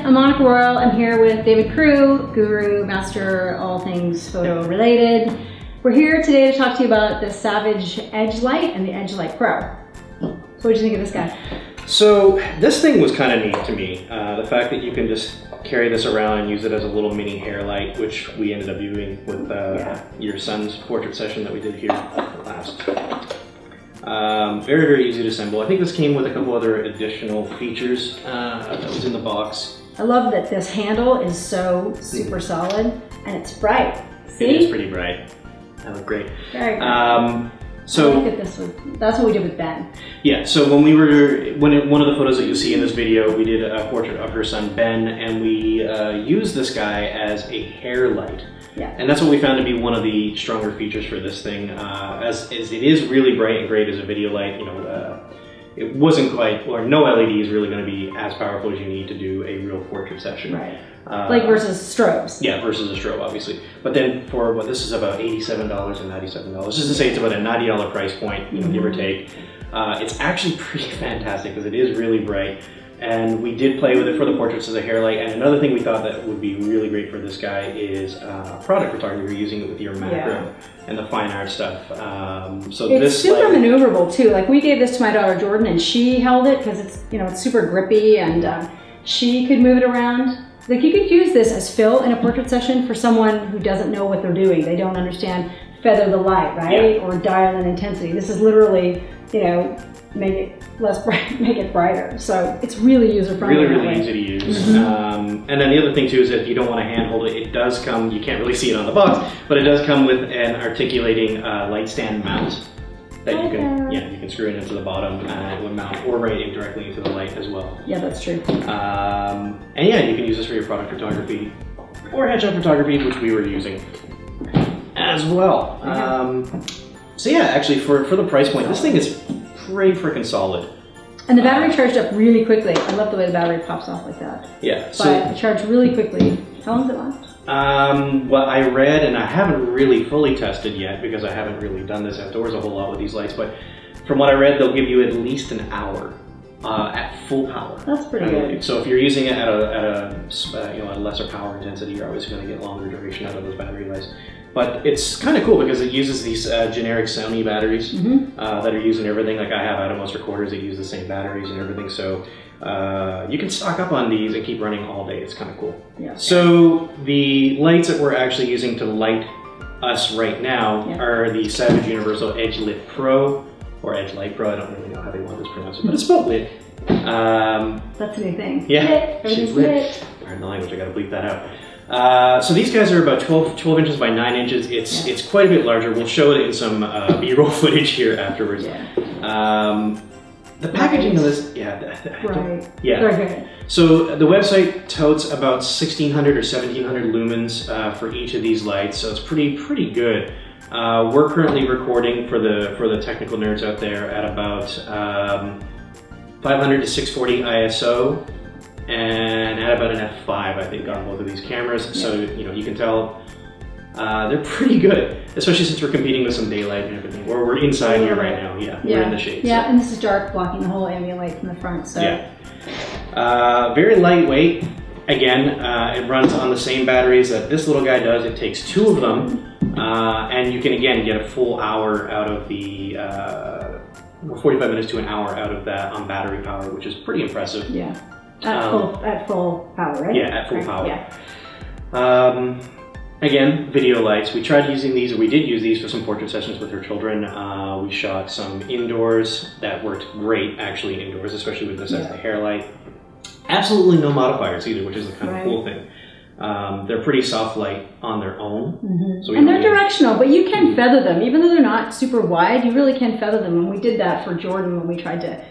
I'm Monica Royal. I'm here with David Crewe, guru, master, all things photo related. We're here today to talk to you about the Savage Edge Light and the Edge Light Pro. So what did you think of this guy? So this thing was kind of neat to me. The fact that you can just carry this around and use it as a little mini hair light, which we ended up doing with your son's portrait session that we did here last. Very, very easy to assemble. I think this came with a couple other additional features that was in the box. I love that this handle is so super solid and it's bright. See? It is pretty bright. That looked great. Very good. So look at this one. That's what we did with Ben. Yeah, so when one of the photos that you see in this video, we did a portrait of her son Ben, and we used this guy as a hair light. Yeah. And that's what we found to be one of the stronger features for this thing. As it is really bright and great as a video light, you know, it wasn't quite, or no LED is really going to be as powerful as you need to do a real portrait session. Right. Like versus strobes. Yeah, versus a strobe, obviously. But then for what this is about $87 and $97. Just to say it's about a $90 price point, you know, give or take. It's actually pretty fantastic because it is really bright. And we did play with it for the portraits as a hair light. And another thing we thought that would be really great for this guy is product photography, using it with your macro and the fine art stuff. So it's super maneuverable too. Like we gave this to my daughter Jordan, and she held it because it's, you know, it's super grippy, and she could move it around. Like you could use this as fill in a portrait session for someone who doesn't know what they're doing. They don't understand feather the light, right? Or dial in intensity. This is literally, you know, make it less bright, make it brighter. So it's really user friendly. Really, really easy to use. And then the other thing too is if you don't want to hand hold it, it does come, you can't really see it on the box, but it does come with an articulating light stand mount that you can, you can screw it into the bottom and it would mount, or right directly into the light as well. Yeah, that's true. And yeah, you can use this for your product photography or headshot photography, which we were using as well. So yeah, actually for the price point, this thing is pretty freaking solid. And the battery charged up really quickly. I love the way the battery pops off like that. Yeah. But it charged really quickly. How long does it last? Well, I read, and I haven't really fully tested yet because I haven't really done this outdoors a whole lot with these lights, but from what I read, they'll give you at least an hour at full power. That's pretty good. So if you're using it at a lesser power intensity, you're always going to get longer duration out of those battery lights. But it's kind of cool because it uses these generic Sony batteries that are used in everything. Like I have Atomos recorders that use the same batteries and everything. So you can stock up on these and keep running all day. It's kind of cool. Yeah. So the lights that we're actually using to light us right now are the Savage Universal Edge Lit Pro, or Edge Light Pro. I don't really know how they want this pronounced, but it's spelled lit. That's a new thing. Yeah, she's lit. Pardon the language, I gotta bleep that out. So these guys are about 12 inches by 9 inches. It's quite a bit larger. We'll show it in some B-roll footage here afterwards. The packaging of this, Very good. So the website touts about 1600 or 1700 lumens for each of these lights, so it's pretty good. We're currently recording for the technical nerds out there at about 500 to 640 ISO. And at about an f5, I think, on both of these cameras. So, you know, you can tell they're pretty good, especially since we're competing with some daylight and everything. Or we're inside here right now, we're in the shade. Yeah, so. And this is dark, blocking the whole ambient light from the front, so. Yeah. Very lightweight. Again, it runs on the same batteries that this little guy does. It takes 2 of them, and you can, again, get a full hour out of the, 45 minutes to an hour out of that on battery power, which is pretty impressive. Yeah. At full power, right? Yeah, at full power. Yeah. Again, video lights. We tried using these, or we did use these for some portrait sessions with her children. We shot some indoors that worked great, actually, indoors, especially with this as the hair light. Absolutely no modifiers either, which is the kind of cool thing. They're pretty soft light on their own. So and they're directional, but you can feather them. Even though they're not super wide, you really can feather them. And we did that for Jordan when we tried to,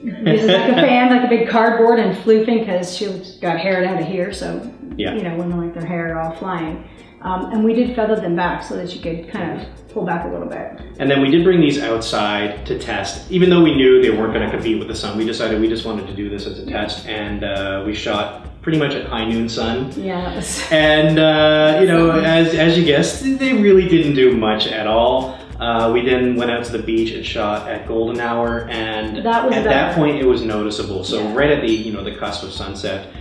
using like a fan, like a big cardboard, and floofing because she got hair down to here, so you know, women like their hair all flying. And we did feather them back so that you could kind of pull back a little bit. And then we did bring these outside to test. Even though we knew they weren't going to compete with the sun, we decided we just wanted to do this as a test, and we shot pretty much at high noon sun. Yes. And you know, as you guessed, they really didn't do much at all. We then went out to the beach and shot at golden hour, and at that point it was noticeable. So right at the the cusp of sunset,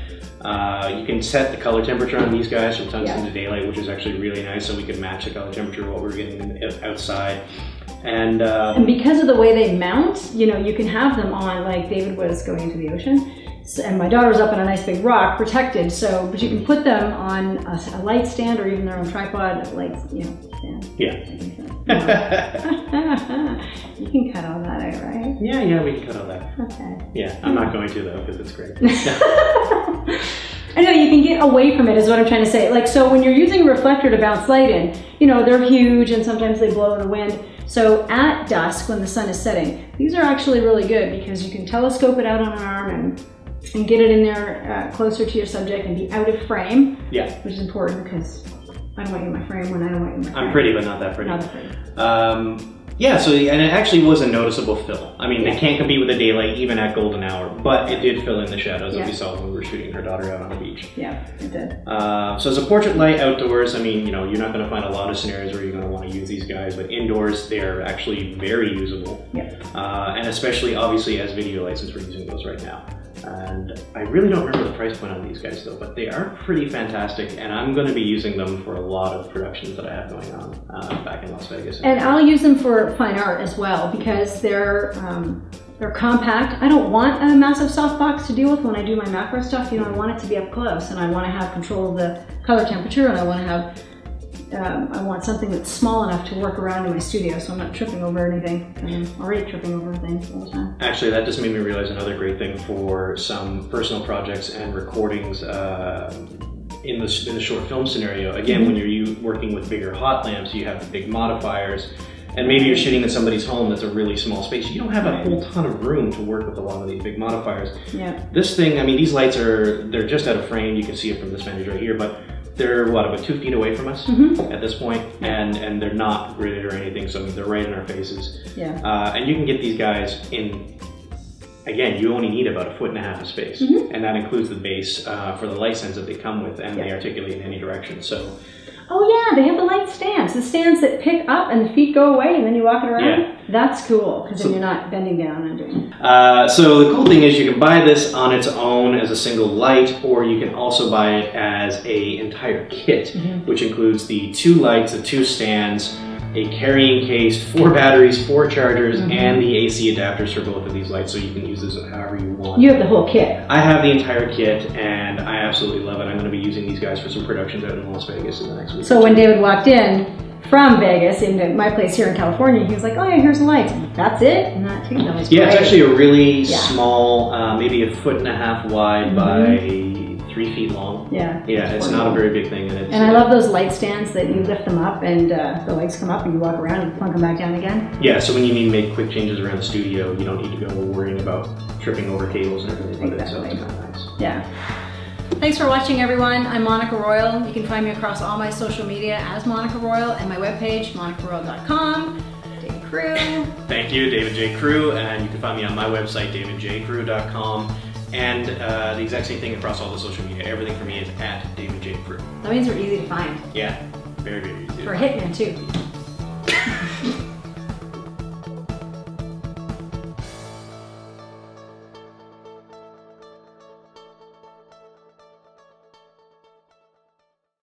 you can set the color temperature on these guys from tungsten to daylight, which is actually really nice. So we could match the color temperature of what we were getting outside. And because of the way they mount, you can have them on, like David was going into the ocean. And my daughter was up on a nice big rock, protected. But you can put them on a light stand or even their own tripod, stand. Yeah. You can cut all that out, right? Yeah, we can cut all that. Okay. Yeah, I'm not going to though, because it's great. I know, you can get away from it is what I'm trying to say. Like, so when you're using a reflector to bounce light in, they're huge and sometimes they blow in the wind. So at dusk, when the sun is setting, these are actually really good because you can telescope it out on an arm and get it in there closer to your subject and be out of frame. Yeah. Which is important because I don't want you in my frame when I don't want you in my frame. I'm pretty, but not that pretty. Not that pretty. Yeah, so, and it actually was a noticeable fill. I mean, they can't compete with the daylight even at golden hour, but it did fill in the shadows that we saw when we were shooting her daughter out on the beach. Yeah, it did. So as a portrait light outdoors, I mean, you're not going to find a lot of scenarios where you're going to want to use these guys, but indoors, they're actually very usable. And especially, obviously, as video lights, since we're using those right now. And I really don't remember the price point on these guys though, but they are pretty fantastic, and I'm going to be using them for a lot of productions that I have going on back in Las Vegas. And I'll use them for fine art as well because they're compact. I don't want a massive softbox to deal with when I do my macro stuff. I want it to be up close, and I want to have control of the color temperature, and I want to have I want something that's small enough to work around in my studio so I'm not tripping over anything. I'm already tripping over things all the time. Actually, that just made me realize another great thing for some personal projects and recordings in the short film scenario. Again, when you're working with bigger hot lamps, you have the big modifiers, and maybe you're shooting in somebody's home that's a really small space. You don't have a whole ton of room to work with a lot of these big modifiers. This thing, I mean, these lights they're just out of frame. You can see it from this vantage right here, but they're about 2 feet away from us at this point, and they're not gridded or anything, so they're right in our faces. And you can get these guys in, again, you only need about 1.5 feet of space, and that includes the base for the light stands that they come with, and they articulate in any direction. So. Oh yeah, they have the light stands. The stands that pick up and the feet go away and then you walk it around. That's cool, because then you're not bending down and doing it. So the cool thing is you can buy this on its own as a single light, or you can also buy it as an entire kit, which includes the 2 lights, the 2 stands, a carrying case, 4 batteries, 4 chargers, and the AC adapters for both of these lights, so you can use this however you want. You have the whole kit. I have the entire kit, and I absolutely love it. I'm going to be using these guys for some productions out in Las Vegas in the next week. So when David walked in from Vegas into my place here in California, he was like, oh yeah, here's the lights. That's it? And that too, that was great. It's actually a really small, maybe 1.5 feet wide by 3 feet long. Yeah, it's not a very big thing. And I love those light stands that you lift them up and the lights come up and you walk around and plunk them back down again. Yeah, so when you need to make quick changes around the studio, you don't need to go worrying about tripping over cables and everything like that, so it's kind of nice. Yeah. Thanks for watching, everyone. I'm Monica Royal. You can find me across all my social media as Monica Royal and my webpage, monicaroyal.com. David Crewe. Thank you, David J. Crewe, and you can find me on my website, davidjcrewe.com. And the exact same thing across all the social media. Everything for me is at David J. Crewe. That means we're easy to find. Yeah, very, very easy. For a hitman, too.